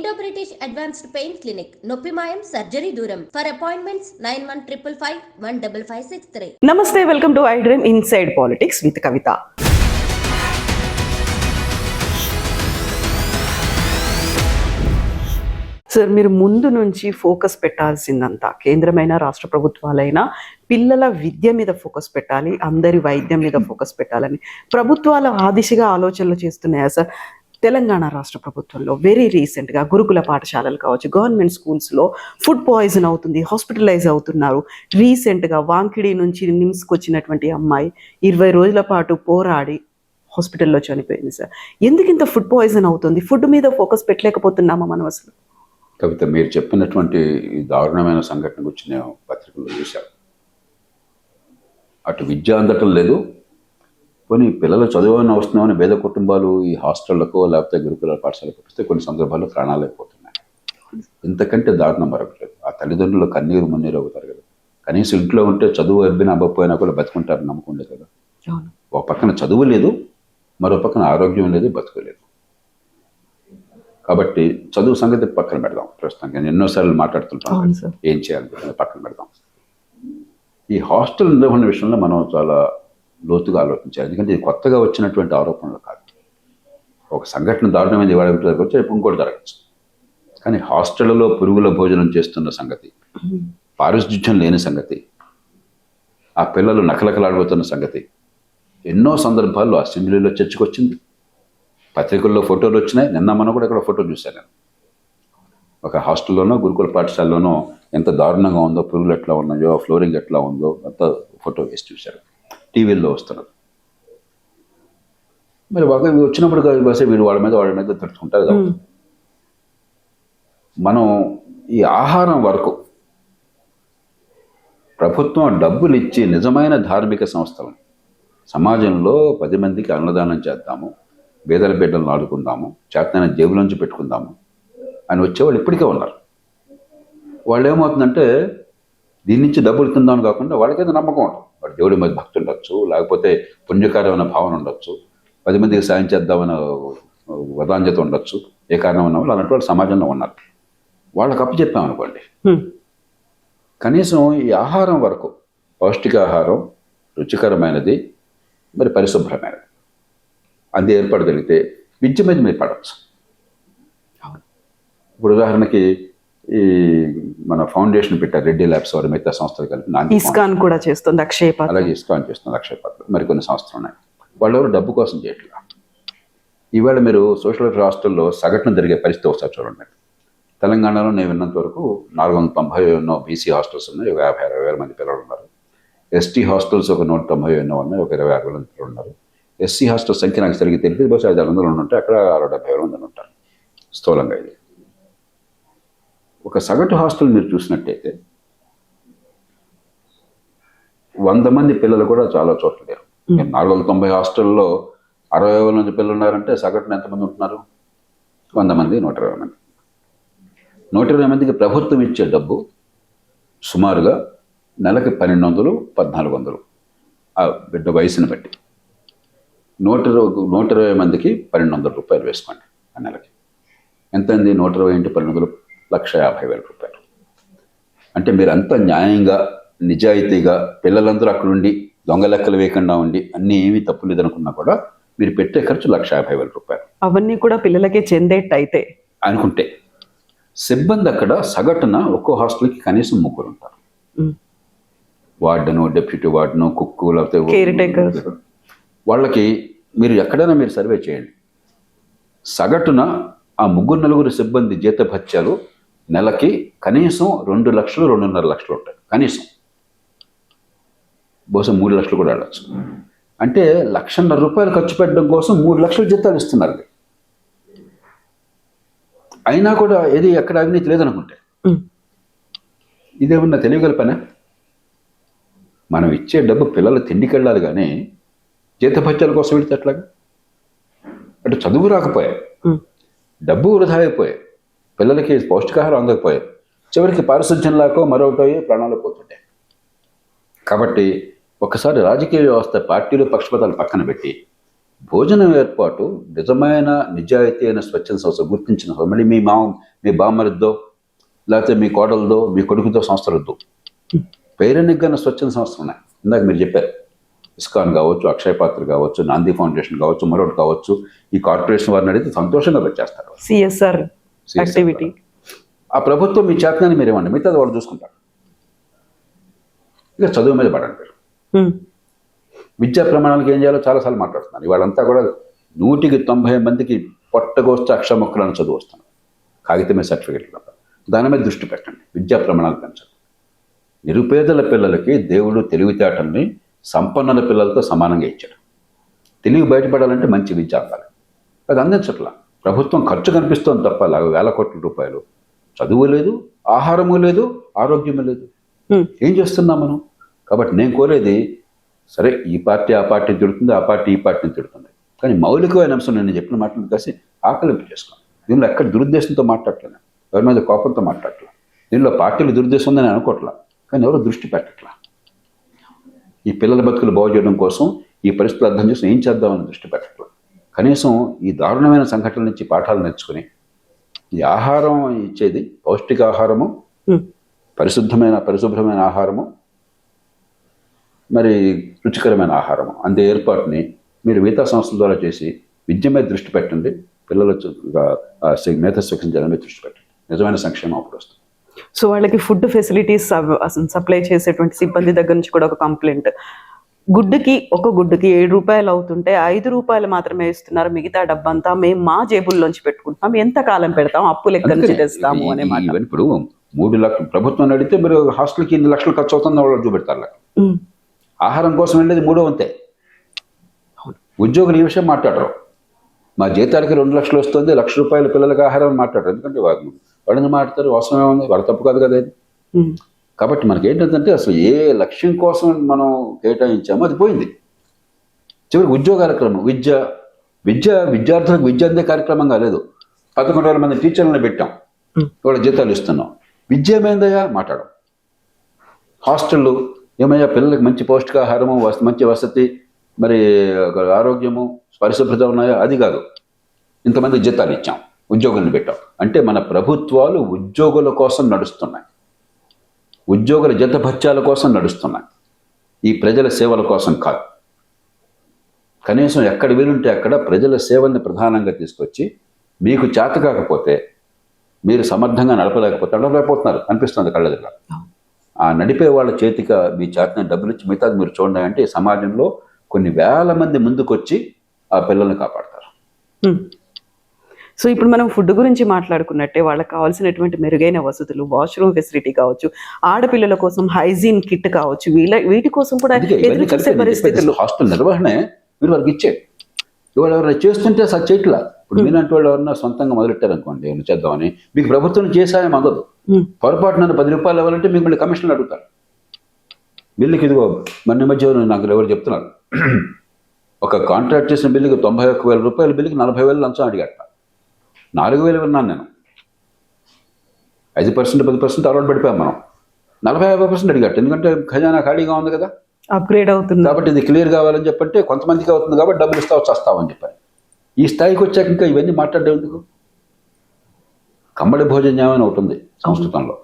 Indo British advanced pain clinic, నొప్పిమాయం surgery దూరం. For appointments 9155515563. నమస్తే, welcome to I dream inside politics with Kavitha. Sir, మీరు ముందు నుంచి ఫోకస్ పెట్టాల్సిందంతా కేంద్రమైన రాష్ట్ర ప్రభుత్వాలైనా పిల్లల విద్య మీద ఫోకస్ పెట్టాలి, అందరి వైద్యం మీద ఫోకస్ పెట్టాలని ప్రభుత్వాలు ఆ దిశగా ఆలోచనలు చేస్తున్నాయా సార్? తెలంగాణ రాష్ట్ర ప్రభుత్వంలో వెరీ రీసెంట్గా గురుకుల పాఠశాలలు కావచ్చు, గవర్నమెంట్ స్కూల్స్లో ఫుడ్ పాయిజన్ అవుతుంది, హాస్పిటలైజ్ అవుతున్నారు. రీసెంట్గా వాంకిడి నుంచి నిమ్స్కి వచ్చినటువంటి అమ్మాయి 20 రోజుల పాటు పోరాడి హాస్పిటల్లో చనిపోయింది. సార్, ఎందుకు ఇంత ఫుడ్ పాయిజన్ అవుతుంది? ఫుడ్ మీద ఫోకస్ పెట్టలేకపోతున్నామా మనం అసలు? కవిత, మీరు చెప్పినటువంటి దారుణమైన సంఘటన గురించి నేను పత్రికల్లో చూశాను. అటు విద్య అందటం లేదు, కొన్ని పిల్లలు చదువుని వస్తున్నామని పేద కుటుంబాలు ఈ హాస్టళ్లకో లేకపోతే గురుకుల పాఠశాలకు వస్తే కొన్ని సందర్భాల్లో ప్రాణాలు అయిపోతున్నాయి. ఇంతకంటే దారుణం మరొకలేదు. ఆ తల్లిదండ్రులు కన్నీరు మున్నీరు అవుతారు కదా. కనీసం ఇంట్లో ఉంటే చదువు అబ్బినా అబ్బపోయినా కూడా బతుకుంటారని నమ్మకం లేదు కదా. ఒక పక్కన చదువు లేదు, మరో పక్కన ఆరోగ్యం లేదు, బతుకోలేదు. కాబట్టి చదువు సంగతి పక్కన పెడదాం. ప్రస్తుతానికి నేను ఎన్నోసార్లు మాట్లాడుతుంటాను, ఏం చేయాలనుకుంటున్నా పక్కన పెడదాం. ఈ హాస్టల్ నిర్వహణ విషయంలో మనం చాలా లోతుగా ఆలోచించాలి. ఎందుకంటే ఇది కొత్తగా వచ్చినటువంటి ఆరోపణలు కాదు. ఒక సంఘటన దారుణమైంది ఇవాళ జరగవచ్చు, రేపు ఇంకోటి జరగచ్చు. కానీ హాస్టళ్లలో పురుగుల భోజనం చేస్తున్న సంగతి, పారిశుధ్యం లేని సంగతి, ఆ పిల్లలు నకలకలాడిపోతున్న సంగతి ఎన్నో సందర్భాల్లో అసెంబ్లీలో చర్చకొచ్చింది, పత్రికల్లో ఫోటోలు వచ్చినాయి. నిన్న మనం కూడా ఇక్కడ ఫోటో చూశాను నేను. ఒక హాస్టల్లోనో గురుకుల పాఠశాలలోనో ఎంత దారుణంగా ఉందో, పురుగులు ఎట్లా ఉన్నాయో, ఫ్లోరింగ్ ఎట్లా ఉందో అంత ఫోటో వేసి చూశారు. టీవీల్లో వస్తున్నారు. మరి బాగా వచ్చినప్పుడు బస్సే వీళ్ళు వాళ్ళ మీద తడుచుకుంటారు కదా. మనం ఈ ఆహారం వరకు ప్రభుత్వం డబ్బులు ఇచ్చి నిజమైన ధార్మిక సంస్థలను సమాజంలో 10 మందికి అన్నదానం చేద్దాము, బేదల బిడ్డలను ఆడుకుందాము, చేతనైన జేబులోంచి పెట్టుకుందాము అని వచ్చేవాళ్ళు ఇప్పటికే ఉన్నారు. వాళ్ళు ఏమవుతుందంటే దీని నుంచి డబ్బులు తిందామని కాకుండా వాళ్ళకైతే నమ్మకం ఉంటుంది. వాడు దేవుడి మీద భక్తి ఉండొచ్చు, లేకపోతే పుణ్యకార్యమైన భావన ఉండొచ్చు, 10 మందికి సాయం చేద్దామన్న వదాంజత ఉండొచ్చు, ఏ కారణం ఉన్న వాళ్ళు అలాంటి వాళ్ళు సమాజంలో ఉన్నారు. వాళ్ళకి అప్పు చెప్పామనుకోండి, కనీసం ఈ ఆహారం వరకు పౌష్టికాహారం, రుచికరమైనది, మరి పరిశుభ్రమైనది అది ఏర్పడగలిగితే విద్య మీద మీరు పడవచ్చు. ఇప్పుడు ఉదాహరణకి ఈ మన ఫౌండేషన్ పెట్టారు, రెడ్డి ల్యాబ్స్ వారు, మిగతా సంస్థలు కలిపి ఇస్కాన్ కూడా చేస్తుంది, అక్షయపాత్ర, అలాగే ఇస్కాన్ చేస్తుంది, అక్షయపాత్ర, మరికొన్ని సంస్థలు ఉన్నాయి. వాళ్ళు ఎవరు డబ్బు కోసం చేయట్లేదు. ఈవేళ మీరు సోషల్ హాస్టల్లో సగటున జరిగే పరిస్థితి ఒకసారి చూడండి. తెలంగాణలో నేను విన్నంత వరకు 490 ఎన్నో బీసీ హాస్టల్స్ ఉన్నాయి, 50,000 మంది పిల్లలు ఉన్నారు. ఎస్టీ హాస్టల్స్ ఒక 190 ఎన్నో ఉన్నాయి, ఒక 20,000 మంది పిల్లలు ఉన్నారు. ఎస్సీ హాస్టల్ సంఖ్య నాకు సరిగ్గా తెలియదు, బహుశా 500 ఉంటాయి, అక్కడ 60-70 మంది ఉంటారు స్థూలంగా. ఇది ఒక సగటు హాస్టల్ మీరు చూసినట్టయితే 100 మంది పిల్లలు కూడా చాలా చోట్ల లేరు. 490 హాస్టల్లో 60,000 మంది పిల్లలు ఉన్నారంటే సగటున ఎంతమంది ఉంటున్నారు? 100 మంది, 120 మంది. 120 మందికి ప్రభుత్వం ఇచ్చే డబ్బు సుమారుగా నెలకి 1,200-1,400 ఆ బిడ్డ వయసుని బట్టి. 120 మందికి 1,200 రూపాయలు వేసుకోండి ఆ నెలకి. ఎంత అయింది? 120 × 1,200 1,50,000 రూపాయలు. అంటే మీరు అంత న్యాయంగా, నిజాయితీగా పిల్లలందరూ అక్కడ ఉండి దొంగ లెక్కలు వేయకుండా ఉండి అన్నీ ఏమీ తప్పు లేదనుకున్నా కూడా మీరు పెట్టే ఖర్చు 1,50,000 రూపాయలు. అవన్నీ కూడా పిల్లలకే చెందేట్టయితే అనుకుంటే సిబ్బంది అక్కడ సగటున ఒక్కో హాస్టల్కి కనీసం 3 ఉంటారు. వార్డెను, డెప్యూటీ వార్డెను, కుక్కు, లేకపోతే వాళ్ళకి మీరు ఎక్కడైనా మీరు సర్వే చేయండి. సగటున ఆ 3-4 సిబ్బంది జీతభత్యాలు నెలకి కనీసం 2 లక్షలు, 2.5 లక్షలు ఉంటాయి కనీసం. బహుశా 3 లక్షలు కూడా ఆడవచ్చు. అంటే 1,50,000 రూపాయలు ఖర్చు పెట్టడం కోసం 3 లక్షల జీతాలు ఇస్తున్నారు. అయినా కూడా ఏది ఎక్కడ అవినీతి లేదనుకుంటే ఇదేమన్నా తెలియగల పనే? మనం ఇచ్చే డబ్బు పిల్లలు తిండికి వెళ్ళాలి కానీ జీతభత్యాల కోసం వెళితే ఎట్లాగా? అంటే చదువు రాకపోయాయి, డబ్బు వృధా అయిపోయాయి, పిల్లలకి పౌష్టికాహారం అందకపోయాయి, చివరికి పారిశుధ్యం లేకో మరొకటో ప్రాణాలు పోతుంటాయి. కాబట్టి ఒకసారి రాజకీయ వ్యవస్థ, పార్టీలు, పక్షపాతాలు పక్కన పెట్టి భోజనం ఏర్పాటు నిజమైన నిజాయితీ అయిన స్వచ్ఛంద సంస్థ గుర్తించిన మళ్ళీ మీ బామ్మరిద్దో లేకపోతే మీ కోడలదో మీ కొడుకుతో సంస్థలొద్దు. పేరెన్నిక కన్నా స్వచ్ఛంద సంస్థలు ఉన్నాయి. ఇందాక మీరు చెప్పారు, ఇస్కాన్ కావచ్చు, అక్షయ పాత్ర కావచ్చు, నాంది ఫౌండేషన్ కావచ్చు, మరొకటి కావచ్చు. ఈ కార్పొరేషన్ వారిని అడిగితే సంతోషంగా వచ్చేస్తారు. CSR activity. ఆ ప్రభుత్వం మీ చేతనాన్ని మీరు ఇవ్వండి, మిగతాది వాళ్ళు చూసుకుంటారు. ఇక చదువు మీద పడండి మీరు. విద్యా ప్రమాణాలకు ఏం చేయాలో చాలాసార్లు మాట్లాడుతున్నారు. ఇవాళంతా కూడా 190 మందికి పొట్టగోస్తే అక్షరముక్కలను చదువు వస్తున్నారు, కాగితం మీద సర్టిఫికెట్లు. దాని మీద దృష్టి పెట్టండి, విద్యా ప్రమాణాలు పెంచండి. నిరుపేదల పిల్లలకి దేవుడు తెలివితేటల్ని సంపన్నుల పిల్లలతో సమానంగా ఇచ్చాడు. తెలివి బయటపడాలంటే మంచి విద్య అందాలి, అది అందించట్లా. ప్రభుత్వం ఖర్చు కనిపిస్తోంది తప్ప 1,000 కోట్ల రూపాయలు. చదువు లేదు, ఆహారము లేదు, ఆరోగ్యము లేదు. ఏం చేస్తున్నాం మనం? కాబట్టి నేను కోరేది, సరే ఈ పార్టీ ఆ పార్టీని తిడుతుంది, ఆ పార్టీ ఈ పార్టీని తిడుతుంది, కానీ మౌలికమైన అంశం నేను చెప్పిన మాటలు కలిసి ఆకలింపు చేసుకోండి. దీనిలో ఎక్కడ దురుద్దేశంతో మాట్లాడట్లేదు, ఎవరి మీద కోపంతో మాట్లాడట్లా. దీనిలో పార్టీలు దురుద్దేశం ఉందని అనుకోవట్లా, కానీ ఎవరు దృష్టి పెట్టట్లా. ఈ పిల్లల బతుకులు బాగు చేయడం కోసం ఈ పరిస్థితులు అర్థం చేసి ఏం చేద్దామని దృష్టి పెట్టట్లా. కనీసం ఈ దారుణమైన సంఘటనల నుంచి పాఠాలు నేర్చుకుని ఈ ఆహారం ఇచ్చేది పౌష్టికాహారము, పరిశుభ్రమైన ఆహారము, మరి రుచికరమైన ఆహారము అందే ఏర్పాటుని మీరు మిగతా సంస్థల ద్వారా చేసి విద్య మీద దృష్టి పెట్టండి. పిల్లల మేధస్సు జనం మీద దృష్టి పెట్టండి. నిజమైన సంక్షేమం అప్పుడు వస్తుంది. సో వాళ్ళకి ఫుడ్ ఫెసిలిటీస్ సప్లై చేసేటువంటి సిబ్బంది దగ్గర నుంచి కూడా ఒక కంప్లైంట్, ఒక గుడ్డుకి 7 రూపాయలు అవుతుంటే 5 రూపాయలు మాత్రమే ఇస్తున్నారు, మిగతా డబ్బంతా మేము మా జేబుల్లోంచి పెట్టుకుంటాం, ఎంత కాలం పెడతాం, అప్పులు ఎక్కడి నుంచి తెస్తాము అనే మాట. ఇప్పుడు 3 లక్షలు ప్రభుత్వం అడిగితే మీరు హాస్టల్కి 2 లక్షలు ఖర్చు అవుతుంది వాళ్ళు చూపెడతారు. ఆహారం కోసం వెళ్ళేది 3వ వంతే. ఉద్యోగులు ఈ విషయం మాట్లాడరు. మా జీతాలకి 2 లక్షలు వస్తుంది, 1 లక్ష రూపాయల పిల్లలకి ఆహారం మాట్లాడరు. ఎందుకంటే వాళ్ళని మాట్లాడతారు, అవసరమే ఉంది, వాళ్ళ తప్పు కాదు కదా ఇది. కాబట్టి మనకి ఏంటంటే అసలు ఏ లక్ష్యం కోసం మనం కేటాయించామో అది పోయింది. చివరికి ఉద్యోగాల క్రమం, విద్యార్థులకు విద్య అందే కార్యక్రమం కాలేదు. 11,000 మంది టీచర్లను పెట్టాం, వాళ్ళ జీతాలు ఇస్తున్నాం. విద్య ఏమైందయ్యా మాట్లాడడం. హాస్టళ్ళు ఏమయ్యా, పిల్లలకి మంచి పౌష్టికాహారము, మంచి వసతి, మరి ఆరోగ్యము, పరిశుభ్రత ఉన్నాయా? అది కాదు. ఇంతమంది జీతాలు ఇచ్చాం, ఉద్యోగులను పెట్టాం. అంటే మన ప్రభుత్వాలు ఉద్యోగుల కోసం నడుస్తున్నాయి, ఉద్యోగుల జతభత్యాల కోసం నడుస్తున్నాయి, ఈ ప్రజల సేవల కోసం కాదు. కనీసం ఎక్కడ వీలుంటే అక్కడ ప్రజల సేవల్ని ప్రధానంగా తీసుకొచ్చి, మీకు చేత కాకపోతే, మీరు సమర్థంగా నడపలేకపోతున్నారు అనిపిస్తుంది కళ్ళ దగ్గర. ఆ నడిపే వాళ్ళ చేతికి మీ చేతన డబ్బులు ఇచ్చి మిగతాది మీరు చూడండి అంటే సమాజంలో కొన్ని వేల మంది ముందుకొచ్చి ఆ పిల్లల్ని కాపాడతారు. సో ఇప్పుడు మనం ఫుడ్ గురించి మాట్లాడుకున్నట్టే వాళ్ళకి కావాల్సినటువంటి మెరుగైన వసతులు, వాష్రూమ్ ఫెసిలిటీ కావచ్చు, ఆడపిల్లల కోసం హైజీన్ కిట్ కావచ్చు, వీటి కోసం కూడా ఎదురు చూసే పరిస్థితులు. హాస్టల్ నిర్వహణే మీరు వాళ్ళకి ఇచ్చేది. ఇవాళ ఎవరైనా చేస్తుంటే అసలు చేయట్లా. ఇప్పుడు మీలాంటి వాళ్ళు ఎవరన్నా సొంతంగా మొదలెట్టారనుకోండి, ఏమైనా చేద్దామని, మీకు ప్రభుత్వం చేసాయం అందదు. పొరపాటు నన్ను 10 రూపాయలు ఇవ్వాలంటే మీకు మళ్ళీ కమిషన్లు అడుగుతారు. బిల్లుకి ఇదిగో మన మధ్య నాకు ఎవరు చెప్తున్నారు, ఒక కాంట్రాక్ట్ చేసిన బిల్లుకి 91,000 రూపాయల బిల్లుకి 40,000 లంచం అడిగట. 4,000 విన్నాను నేను. 5% 10% అలవాటు పడిపోయాం మనం. 40-50% అడిగట్టు. ఎందుకంటే ఖజానా ఖాళీగా ఉంది కదా, అప్గ్రేడ్ అవుతుంది కాబట్టి ఇది క్లియర్ కావాలని చెప్పంటే కొంతమందికి అవుతుంది కాబట్టి డబ్బులు వస్తావని చెప్పారు. ఈ స్థాయికి వచ్చాక ఇంకా ఇవన్నీ మాట్లాడడం ఎందుకు? కమ్మడి భోజనం అని ఒకటి ఉంది సంస్కృతంలో.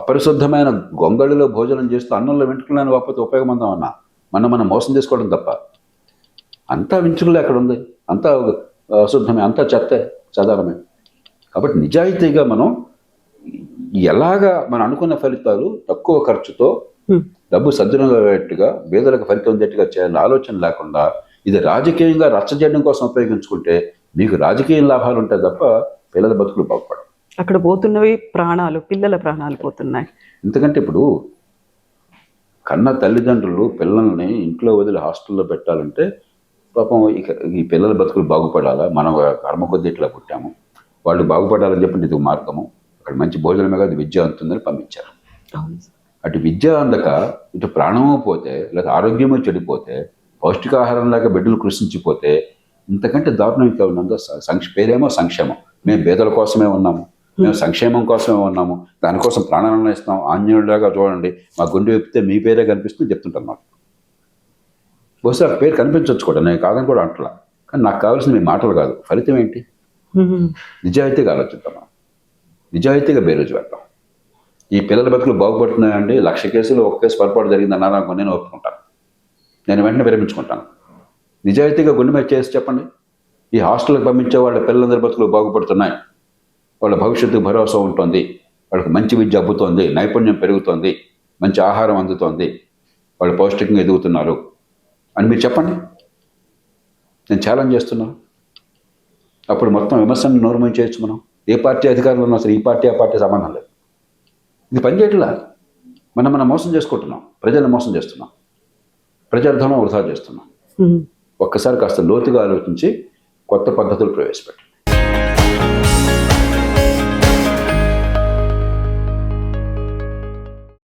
అపరిశుద్ధమైన గొంగళిలో భోజనం చేస్తూ అన్నంలో వెంట్రుకలని వాకపోతే ఉపయోగం అన్నా మనం మోసం చేసుకోవడం తప్ప. అంతా వెంట్రుకలే అక్కడ ఉంది, అంతా అశుద్ధమే, అంతా చెదారమే. కాబట్టి నిజాయితీగా మనం ఎలాగా మనం అనుకున్న ఫలితాలు తక్కువ ఖర్చుతో డబ్బు సద్వినియోగట్టుగా పేదలకు ఫలితం ఉండేట్టుగా చేయాలని ఆలోచన లేకుండా ఇది రాజకీయంగా రచ్చ చేయడం కోసం ఉపయోగించుకుంటే మీకు రాజకీయ లాభాలు ఉంటాయి తప్ప పిల్లల బతుకులు బాగుపడవు. అక్కడ పోతున్నవి ప్రాణాలు, పిల్లల ప్రాణాలు పోతున్నాయి. ఎందుకంటే ఇప్పుడు కన్న తల్లిదండ్రులు పిల్లల్ని ఇంట్లో వదిలి హాస్టల్లో పెట్టాలంటే పాపం ఈ పిల్లల బతుకులు బాగుపడాలా, మనం కర్మ కొద్ది ఇట్లా పుట్టాము, వాళ్ళు బాగుపడాలని చెప్పి ఇది మార్గము, అక్కడ మంచి భోజనమే కాదు విద్య అందుతుందని పంపించారు. అటు విద్య అందక ఇటు ప్రాణము పోతే, లేదా ఆరోగ్యము చెడిపోతే, పౌష్టికాహారం లేక బిడ్డలు కృషించిపోతే ఇంతకంటే దారుణం ఇంకా ఉన్నదో. పేరేమో సంక్షేమం, మేము పేదల కోసమే ఉన్నాము, మేము సంక్షేమం కోసమే ఉన్నాము, దానికోసం ప్రాణాలను ఇస్తాం, ఆంజనేయుడిలాగా చూడండి మా గుండె వెప్పితే మీ పేరే కనిపిస్తుంది చెప్తుంటాను. నాకు బహుశా పేరు కనిపించవచ్చు కూడా, నేను కాదని కూడా అంటలా. కానీ నాకు కావాల్సిన మీ మాటలు కాదు, ఫలితం ఏంటి? నిజాయితీగా ఆలోచిద్దాం. నిజాయితీగా బేరోజు పెడతాం. ఈ పిల్లల బతుకులు బాగుపడుతున్నాయండి, 1,00,000 కేసులు 1 కేసు పొరపాటు జరిగింది అన్నారనుకో నేను ఒప్పుకుంటాను, నేను వెంటనే విరమించుకుంటాను. నిజాయితీగా గుండె మీద చేసి చెప్పండి, ఈ హాస్టల్కి పంపించే వాళ్ళ పిల్లలందరి బతుకులు బాగుపడుతున్నాయి, వాళ్ళ భవిష్యత్తు భరోసా ఉంటుంది, వాళ్ళకి మంచి విద్య అబ్బుతోంది, నైపుణ్యం పెరుగుతోంది, మంచి ఆహారం అందుతోంది, వాళ్ళు పౌష్టికంగా ఎదుగుతున్నారు అని మీరు చెప్పండి. నేను ఛాలెంజ్ చేస్తున్నాను. అప్పుడు మొత్తం విమర్శను నోరుమని చేయొచ్చు మనం. ఏ పార్టీ అధికారంలో ఉన్నా సరే ఈ పార్టీ ఆ పార్టీ సంబంధం లేదు. ఇది పనిచేయట్లా. మనం మోసం చేసుకుంటున్నాం, ప్రజలను మోసం చేస్తున్నాం, ప్రజాధనం వృధా చేస్తున్నాం. ఒక్కసారి కాస్త లోతుగా ఆలోచించి కొత్త పద్ధతులు ప్రవేశపెట్టండి.